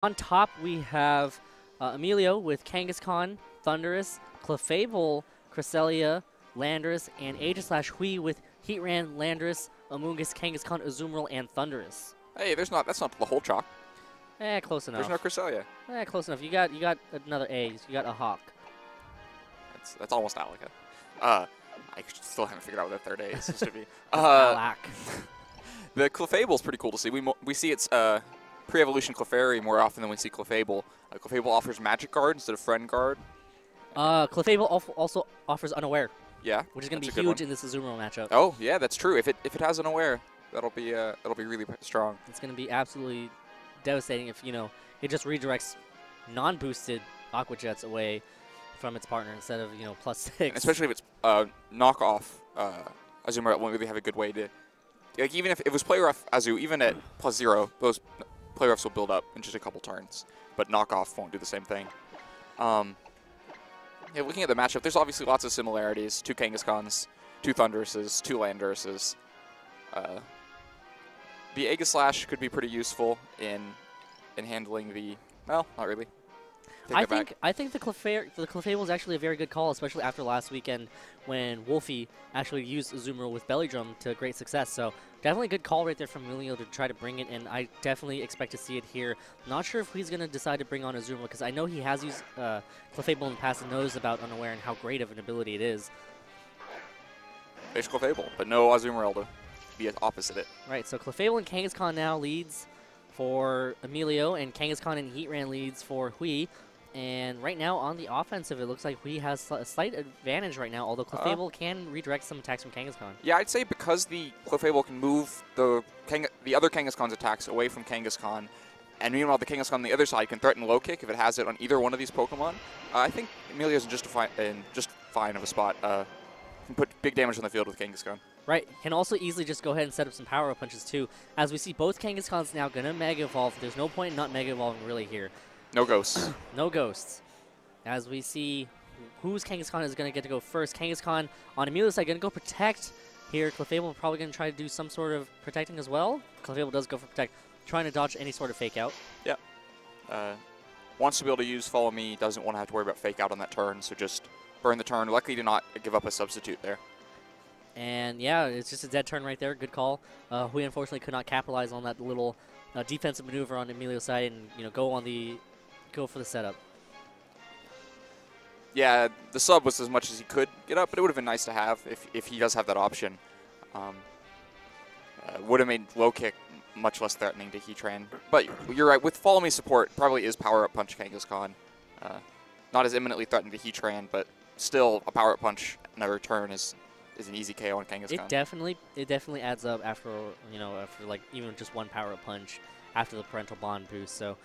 On top, we have Emilio with Kangaskhan, Thunderous, Clefable, Cresselia, Landorus, and Aegis/Hui with Heatran, Landorus, Amoonguss, Kangaskhan, Azumarill, and Thunderous. Hey, that's not the whole chalk. Close enough. There's no Cresselia. Close enough. You got another A. You got a Hawk. That's almost Alaka. I still haven't figured out what the third A is supposed to be. Alak. The Clefable's pretty cool to see. We see its pre-evolution Clefairy more often than we see Clefable. Clefable offers Magic Guard instead of Friend Guard. Clefable also offers Unaware. Yeah, which is going to be huge in this Azumarill matchup. Oh yeah, that's true. If it has Unaware, that'll be really strong. It's going to be absolutely devastating if it just redirects non-boosted Aqua Jets away from its partner instead of +6. And especially if it's knockoff Azumarill, it won't really have a good way to. Like even if it was Play Rough Azu, even at +0, those Play Roughs will build up in just a couple turns, but knockoff won't do the same thing. Yeah, looking at the matchup, there's obviously lots of similarities. 2 Kangaskhan's, 2 Thunderuses, 2 Landoruses. The Aegislash could be pretty useful in handling the, well, not really. I think the Clefable is actually a very good call, especially after last weekend when Wolfie actually used Azumarill with Belly Drum to great success. So definitely a good call right there from Emilio to try to bring it, and I definitely expect to see it here. Not sure if he's going to decide to bring on Azumarill because I know he has used Clefable in the past and knows about Unaware and how great of an ability it is. Face Clefable, but no Azumarill to be opposite it. Right, so Clefable and Kangaskhan now leads for Emilio, and Kangaskhan and Heatran leads for Hui. And right now on the offensive, it looks like Hui has a slight advantage right now, although Clefable can redirect some attacks from Kangaskhan. Yeah, I'd say because the Clefable can move the other Kangaskhan's attacks away from Kangaskhan, and meanwhile the Kangaskhan on the other side can threaten low kick if it has it on either one of these Pokemon. I think Emilio's in just fine of a spot. Can put big damage on the field with Kangaskhan. Right, can also easily just go ahead and set up some power-up punches too. As we see both Kangaskhan's now going to Mega Evolve. There's no point in not Mega Evolving really here. No ghosts. No ghosts. As we see whose Kangaskhan is going to get to go first. Kangaskhan on Emilio's side going to go Protect here. Clefable probably going to try to do some sort of protecting as well. Clefable does go for Protect, trying to dodge any sort of Fake Out. Yeah. Wants to be able to use Follow Me, doesn't want to have to worry about Fake Out on that turn, so just burn the turn. Luckily to not give up a substitute there. And yeah, it's just a dead turn right there. Good call. Hui unfortunately could not capitalize on that little defensive maneuver on Emilio's side and go for the setup. Yeah, the sub was as much as he could get up, but it would have been nice to have if he does have that option. Would have made low kick much less threatening to Heatran. But you're right, with Follow Me support, probably is Power-Up Punch Kangaskhan. Not as imminently threatened to Heatran, but still a Power-Up Punch another turn is an easy KO on Kangaskhan. It definitely adds up after like even just one Power-Up Punch after the Parental Bond boost. So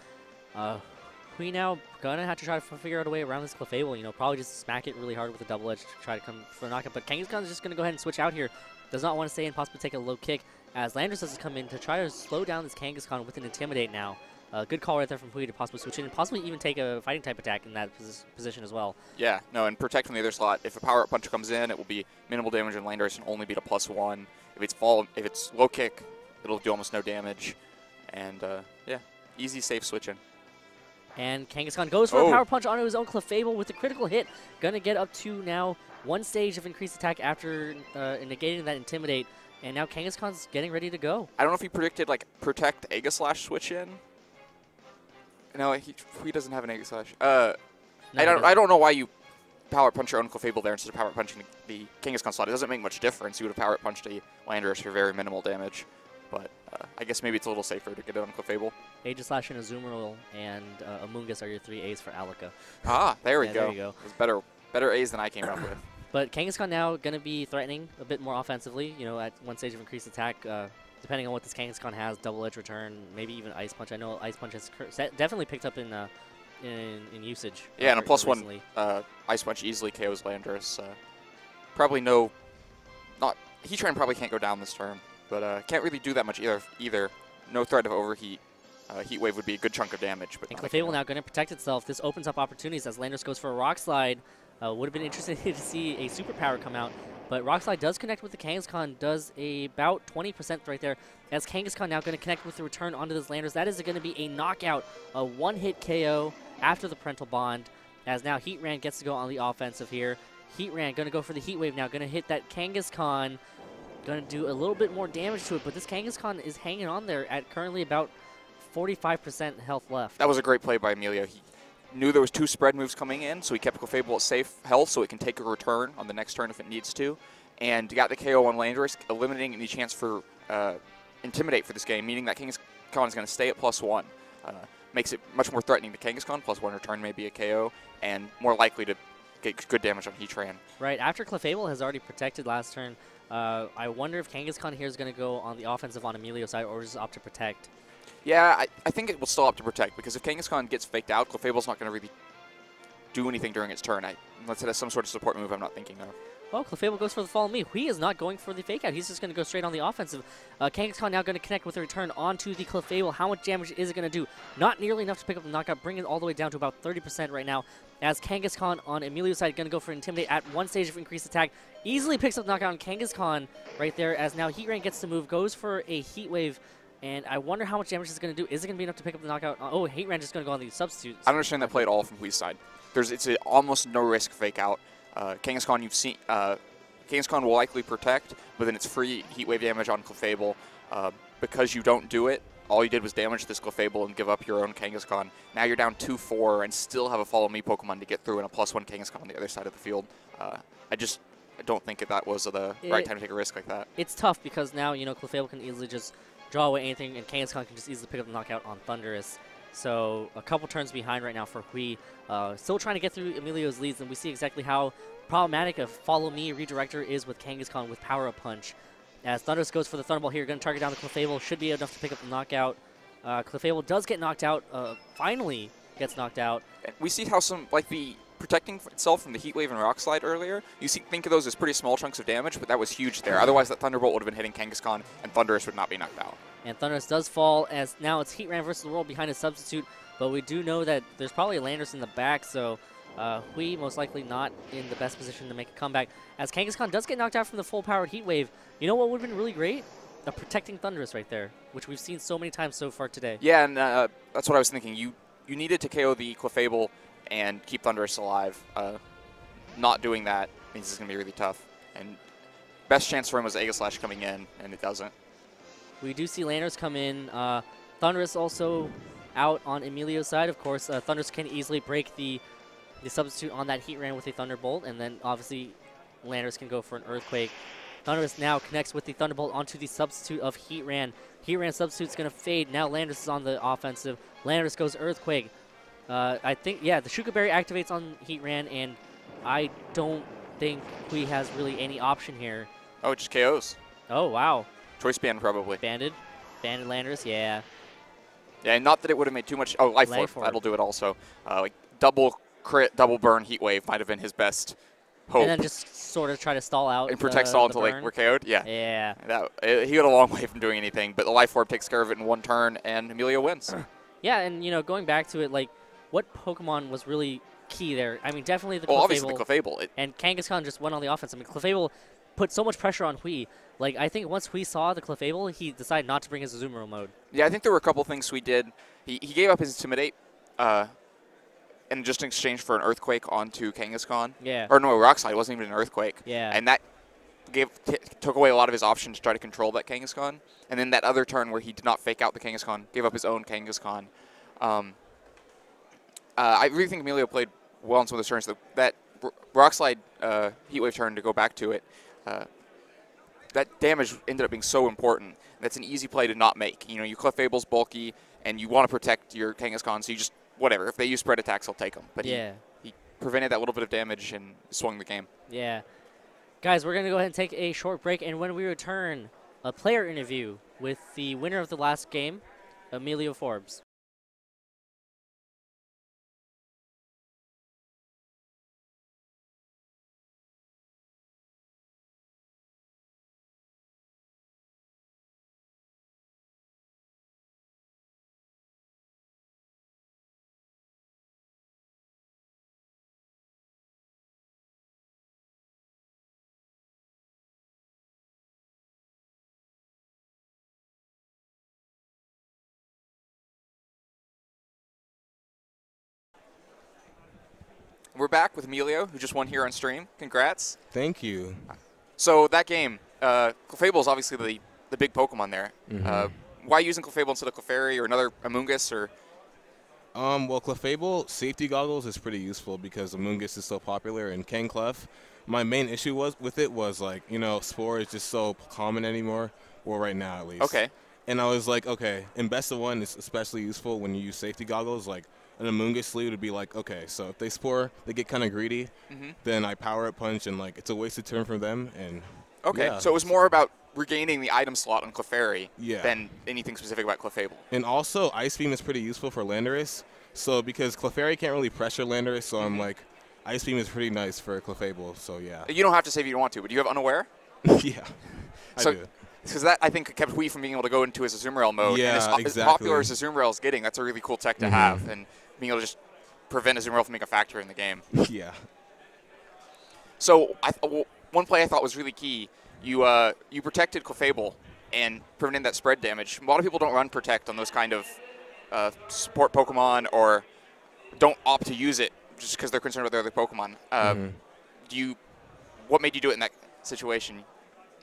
we now gonna have to try to figure out a way around this Clefable. Probably just smack it really hard with a double edge to try to come for a knockout. But Kangaskhan is just gonna go ahead and switch out here. Does not want to stay and possibly take a low kick as Landorus has to come in to try to slow down this Kangaskhan with an Intimidate now. Good call right there from Hui to possibly switch in and possibly even take a fighting type attack in that position as well. Yeah, no, and Protect from the other slot. If a Power-Up Punch comes in, it will be minimal damage and Landorus can only beat a +1. If it's low kick, it'll do almost no damage. And yeah, easy safe switch in. And Kangaskhan goes for a Power Punch onto his own Clefable with a critical hit. Gonna get up to now 1 stage of increased attack after negating that Intimidate. And now Kangaskhan's getting ready to go. I don't know if he predicted like Protect Aegislash switch in. No, he doesn't have an Aegislash. No, I don't know why you Power Punch your own Clefable there instead of Power Punching the Kangaskhan slot. It doesn't make much difference. You would have Power Punched a Landorus for very minimal damage. But I guess maybe it's a little safer to get it on Clefable. Aegislash and Azumarill and Amoonguss are your 3 A's for Alaka. Ah, there we go. There you go. It was better A's than I came up with. But Kangaskhan now going to be threatening a bit more offensively, at 1 stage of increased attack. Depending on what this Kangaskhan has, double edge return, maybe even Ice Punch. I know Ice Punch has definitely picked up in usage. Yeah, and a +1 Ice Punch easily KOs Landorus. Probably Heatran probably can't go down this turn, but can't really do that much either. No threat of overheat. Heat Wave would be a good chunk of damage. But and Clefable now going to protect itself. This opens up opportunities as Landorus goes for a Rock Slide. Would have been interesting to see a superpower come out But Rock Slide does connect with the Kangaskhan, does about 20% right there, as Kangaskhan now going to connect with the return onto this Landers. That is going to be a knockout, a one-hit KO after the Parental Bond, as now Heatran gets to go on the offensive here. Heatran going to go for the Heat Wave now, going to hit that Kangaskhan, going to do a little bit more damage to it, but this Kangaskhan is hanging on there at currently about 45% health left. That was a great play by Emilio. He knew there was 2 spread moves coming in, so he kept Clefable at safe health so it can take a return on the next turn if it needs to, and got the KO on Landorus, eliminating any chance for Intimidate for this game, meaning that Kangaskhan is going to stay at +1. Makes it much more threatening to Kangaskhan. +1 return may be a KO, and more likely to get good damage on Heatran. Right, after Clefable has already protected last turn, I wonder if Kangaskhan here is going to go on the offensive on Emilio's side or just opt to protect. Yeah, I think it will still opt to protect, because if Kangaskhan gets faked out, Clefable's not going to really do anything during its turn. Unless it has some sort of support move I'm not thinking of. Well, Clefable goes for the Follow Me. He is not going for the fake out. He's just going to go straight on the offensive. Kangaskhan now going to connect with a return onto the Clefable. How much damage is it going to do? Not nearly enough to pick up the knockout, bring it all the way down to about 30% right now. As Kangaskhan on Emilio's side going to go for Intimidate at 1 stage of increased attack. Easily picks up the knockout on Kangaskhan right there, as now Heatran gets to move, goes for a Heat Wave. And I wonder how much damage it's going to do. Is it going to be enough to pick up the knockout? Oh, Heatran just going to go on the substitute. I don't understand that play at all from Hui's side. It's a almost no risk fake out. Kangaskhan, you've seen. Kangaskhan will likely protect, but then it's free Heat Wave damage on Clefable. Because you don't do it, all you did was damage this Clefable and give up your own Kangaskhan. Now you're down 2-4 and still have a Follow Me Pokemon to get through and a +1 Kangaskhan on the other side of the field. I don't think that was the right time to take a risk like that. It's tough because now, Clefable can easily just draw away anything, and Kangaskhan can just easily pick up the knockout on Thundurus. So a couple turns behind right now for Hui. Still trying to get through Emilio's leads, and we see exactly how problematic a Follow Me redirector is with Kangaskhan with Power Up Punch. As Thundurus goes for the Thunderbolt here, going to target down the Clefable. Should be enough to pick up the knockout. Clefable does get knocked out, finally gets knocked out. We see how the protecting itself from the Heat Wave and Rock Slide earlier, think of those as pretty small chunks of damage, but that was huge there. Otherwise, that Thunderbolt would have been hitting Kangaskhan, and Thundurus would not be knocked out. And Thundurus does fall, as now it's Heatran versus the world behind a substitute, but we do know that there's probably a Landorus in the back, so Hui most likely not in the best position to make a comeback. As Kangaskhan does get knocked out from the full-powered Heat Wave, you know what would have been really great? A protecting Thundurus right there, which we've seen so many times so far today. Yeah, and that's what I was thinking. You needed to KO the Clefable and keep Thundurus alive. Not doing that means it's going to be really tough. And best chance for him was Aegislash coming in, and it doesn't. We do see Landorus come in. Thundurus also out on Emilio's side. Of course, Thundurus can easily break the substitute on that Heatran with a Thunderbolt, and then obviously Landorus can go for an Earthquake. Thundurus now connects with the Thunderbolt onto the substitute of Heatran. Heatran substitute's going to fade. Now Landorus is on the offensive. Landorus goes Earthquake. I think, yeah, the Shuka Berry activates on Heatran, and I don't think Hui has really any option here. Oh, it just KOs. Oh, wow. Choice Band, probably. Banded Landorus, yeah. Yeah, not that it would have made too much. Oh, Life Orb. That'll do it also. Double crit, double burn, Heat Wave might have been his best hope. And then just sort of try to stall out. And protect stall until they were KO'd? Yeah. Yeah. He got a long way from doing anything, but the Life Orb takes care of it in one turn, and Emilio wins. Yeah, and, going back to it, what Pokemon was really key there? I mean, definitely the Clefable. Well, obviously the Clefable. And Kangaskhan just went on the offense. I mean, Clefable put so much pressure on Hui. I think once Hui saw the Clefable, he decided not to bring his Azumarill mode. Yeah, I think there were a couple things Hui did. He gave up his Intimidate in just in exchange for an Earthquake onto Kangaskhan. Yeah. Or no, Rock Slide. It wasn't even an Earthquake. Yeah. And that took away a lot of his options to try to control that Kangaskhan. And then that other turn where he did not fake out the Kangaskhan, gave up his own Kangaskhan. I really think Emilio played well on some of those turns. That Rock Slide Heat Wave turn, to go back to it, that damage ended up being so important. That's an easy play to not make. You Clefable's bulky, and you want to protect your Kangaskhan, so you just, whatever. If they use spread attacks, he'll take them. But yeah. he prevented that little bit of damage and swung the game. Yeah. Guys, we're going to go ahead and take a short break, and when we return, a player interview with the winner of the last game, Emilio Forbes. We're back with Emilio, who just won here on stream. Congrats. Thank you. So that game, Clefable is obviously the big Pokemon there. Why using Clefable instead of Clefairy or another Amoonguss? Or Well, Clefable safety goggles is pretty useful because Amoonguss is so popular, and Clef. My main issue with it was, like, you know, Spore is just so common anymore. Well, right now at least. Okay. And I was like, okay, in Best of 1, it's especially useful when you use safety goggles. Like, an Amoonguss sleeve would be like, okay, so if they Spore, they get kind of greedy, then I Power Up Punch, and, like, it's a wasted turn from them. And okay, yeah. so it was more about regaining the item slot on Clefairy Yeah. than anything specific about Clefable. And also, Ice Beam is pretty useful for Landorus. So because Clefairy can't really pressure Landorus, so I'm like, Ice Beam is pretty nice for Clefable. So yeah. You don't have to say if you don't want to, but do you have Unaware? Yeah, So, I do. Because that, I think, kept Wii from being able to go into his Azumarill mode. Yeah, and as popular as Azumarill is getting, that's a really cool tech to have. And being able to just prevent Azumarill from being a factor in the game. Yeah. So one play I thought was really key. You protected Clefable and prevented that spread damage. A lot of people don't run Protect on those kind of support Pokemon, or don't opt to use it just because they're concerned about their other Pokemon. What made you do it in that situation?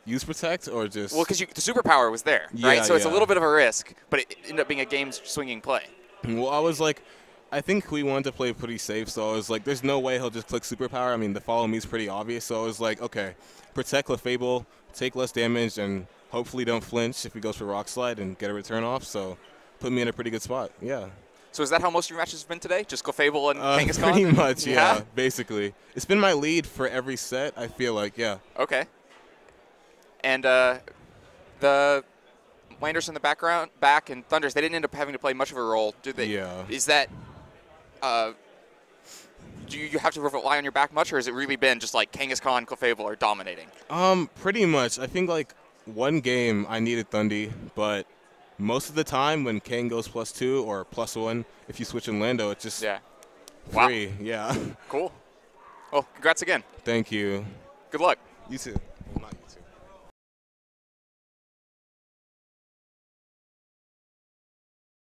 Use Protect or just? Well, because the superpower was there, right? So it's a little bit of a risk, but it ended up being a game-swinging play. Well, I was like, I think we wanted to play pretty safe, so I was like, there's no way he'll just click Superpower. I mean, the follow me is pretty obvious, so I was like, okay, protect Clefable, take less damage, and hopefully don't flinch if he goes for Rock Slide and get a return off, so put me in a pretty good spot, yeah. So is that how most of your matches have been today? Just Clefable and Kangaskhan? Pretty much, yeah, basically. It's been my lead for every set, I feel like, yeah. Okay. And the Landers in the back and Thunders, they didn't end up having to play much of a role, did they? Yeah. Is that, do you have to rely on your back much, or has it really been just like Kangaskhan, Clefable are dominating? Pretty much. I think like one game I needed Thundy, but most of the time when Kang goes +2 or +1, if you switch in Lando, it's just free. Wow. Yeah. Cool. Well, congrats again. Thank you. Good luck. You too.